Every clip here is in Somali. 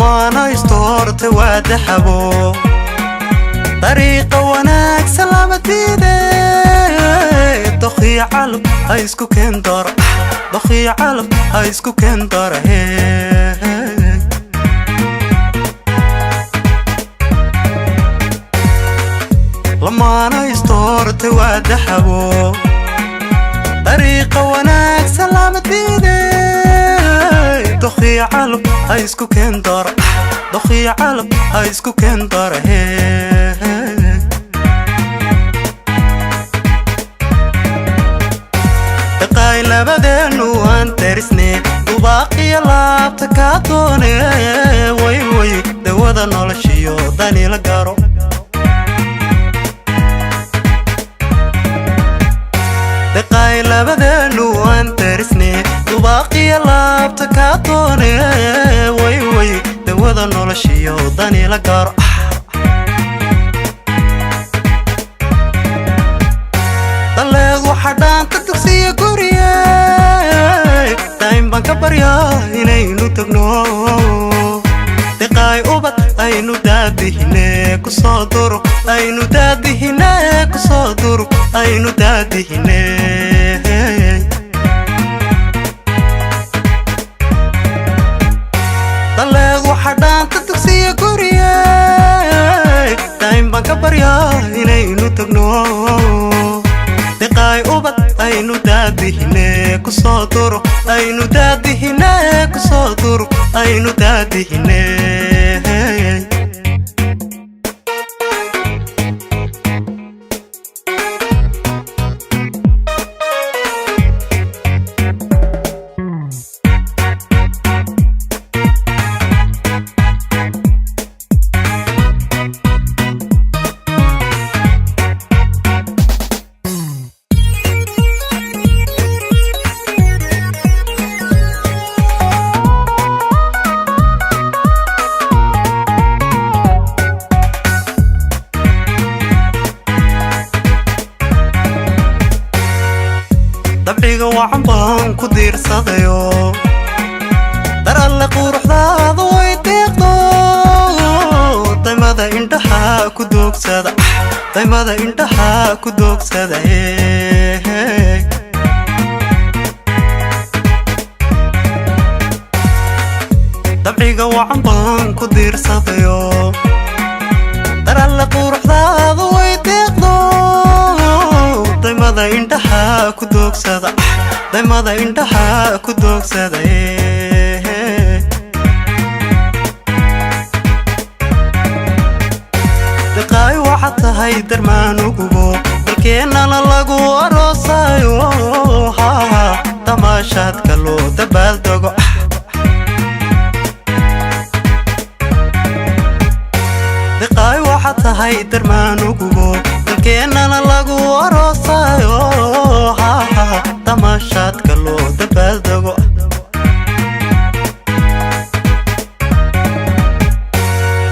لما نستورت وادحبو طريقة وناك سلامة بيدي دخي علب هايسكو كندر دخي علب هايسكو كندر لما نستورت وادحبو طريقة وناك سلامة بيدي دخي علب هايسكو كندر دخي علب هايسكو كندر دقاي لبدن وان ترسني وباقي لابتكاتوني وي وي دودا نولشيو داني لقارو دقاي لبدن وان ترسني وباقي لابتكاتوني وي وي دودا نولشيو داني لقارو طلق وحدان تدقسي قرية دايم بانك بريا إنينو تقنو دقاي أوبت أينو دادي هناك وصادر أينو دادي هناك وصادر أينو دادي هناك طلق وحدان تدقسي قرية دايم بانك بريا إنينو تقنو دقاي أوبت أينو دادي هناك وصادر أينو دادي هناك وصادر أينو دادي هناك dabciga waxan baan ku diirsadayo dar alle quruxdaada way deeqdo daymada indhaha ku doogsada daymada indhaha ku doogsada dabciga waxan baan ku diirsadayo dar alle quruxdaada way deeqdo daymada indhaha ku doogsada daymada indhaha ku doogsada daqaay waxaad tahay darmaan ugubo dalkeennana lagu aroosayo tamaashaadka loo dabaaldego daqaay waxaad tahay darmaan ugubo dalkeennana lagu aroosayo tamaashaadka loo dabaaldego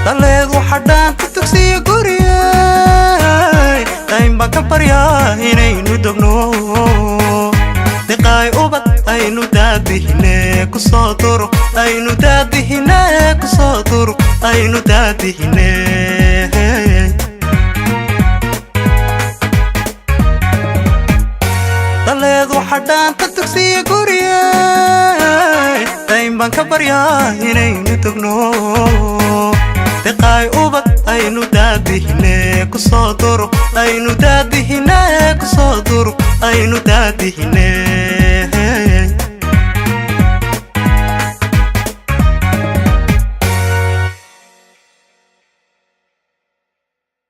daleed waxadhaan ku tugsiya guriye daym baan ka baryaa inaynu dogno diqaay ubad aynu daadihine kusoo duro aynu daadihine kusoo duro aynu daadihine daleed waxadhaan ku tugsiya guriye daym baan ka baryaa inaynu dogno diqaay ubad aynu daadihine kusoo duro aynu daadihine kusoo duro aynu daadihine